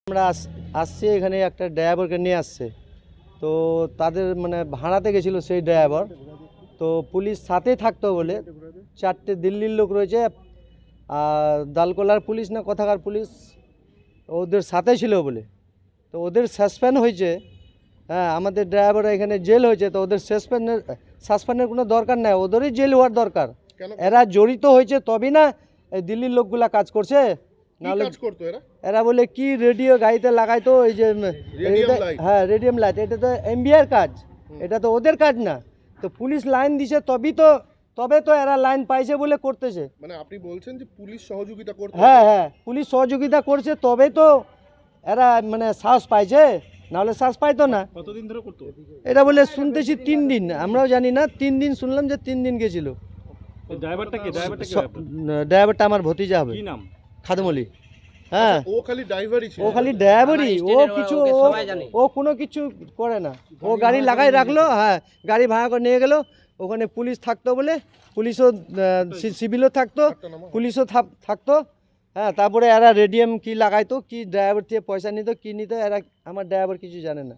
আমরা আসছি এখানে একটা ড্রাইভারকে নিয়ে আসছে, তো তাদের মানে ভাড়াতে গেছিলো সেই ড্রাইভার, তো পুলিশ সাথে থাকতো বলে 4টে দিল্লির লোক রয়েছে, আর দালকোলার পুলিশ না কোথাকার পুলিশ ওদের সাথে ছিল বলে, তো ওদের সাসপেন্ড হয়েছে। হ্যাঁ, আমাদের ড্রাইভার এখানে জেল হয়েছে, তো ওদের সাসপেন্ডের কোনো দরকার নাই, ওদেরই জেল হওয়ার দরকার। এরা জড়িত হয়েছে তবেই না এই দিল্লির লোকগুলা কাজ করছে, নাহলে এরা বলে কি রেডিও গাড়িতে লাগাইতো, এই যে হ্যাঁ রেডিয়াম লাইট, এটা তো এমবিআর কাজ, এটা তো ওদের কাজ না। তো পুলিশ লাইন দিছে তবে তো এরা লাইন পাইছে বলে করতেছে। মানে আপনি বলছেন যে পুলিশ সহযোগিতা করতে? হ্যাঁ, পুলিশ সহযোগিতা করছে তবে তো এরা মানে সাহস পাইছে, নাহলে সাহস পাইতো না। কতদিন ধরে করতো এটা বলে শুনতেছি 3 দিন, আমরাও জানি না, 3 দিন শুনলাম যে 3 দিন গেছিল। ড্রাইভারটা আমার ভতিজা হবে, কি নাম? খাদেম আলী। হ্যাঁ, ও খালি ড্রাইভারই ছিল? ও খালি ড্রাইভারই, ও কোনো কিছু করে না। ও গাড়ি লাগাই রাখলো, হ্যাঁ গাড়ি ভাড়া করে নিয়ে গেল, ওখানে পুলিশ থাকতো বলে, পুলিশও সিভিলও থাকতো, পুলিশও থাকতো। হ্যাঁ, তারপরে এরা রেডিয়াম কি লাগাইতো, কি ড্রাইভার থেকে পয়সা নিত, কি নিত, এরা আমার ড্রাইভার কিছু জানে না।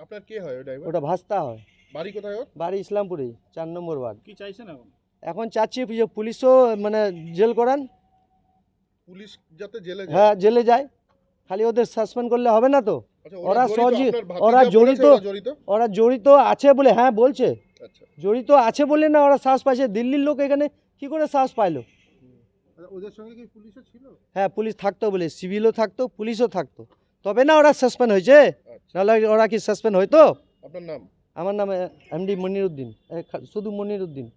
আপনার কে হয় ওই ড্রাইভার? ওটা ভাস্তা হয়। বাড়ি কোথায় ওর? বাড়ি ইসলামপুরে, 4 নম্বর ওয়ার্ড। কি চাইছেন এখন? এখন চাচ্ছি যে পুলিশও মানে জেল করান, পুলিশ যাতে জেলে যায়। হ্যাঁ জেলে যায়, খালি ওদের সাসপেন্ড করলে হবে না তো। আচ্ছা, ওরা জড়িত আছে বলে, হ্যাঁ বলছে আচ্ছা, জড়িত আছে বলে না ওরা সাহস পাইছে। দিল্লির লোক এখানে কি করে সাহস পাইলো? ওদের সঙ্গে কি পুলিশও ছিল? হ্যাঁ, পুলিশ থাকতো বলে, সিভিলও থাকতো, পুলিশও থাকতো, তবে না ওরা সাসপেন্ড হয়েছে, নাহলে ওরা কি সাসপেন্ড হইতো? আপনার নাম? আমার নাম এমডি মনিরুদ্দিন, শুধু মনিরুদ্দিন।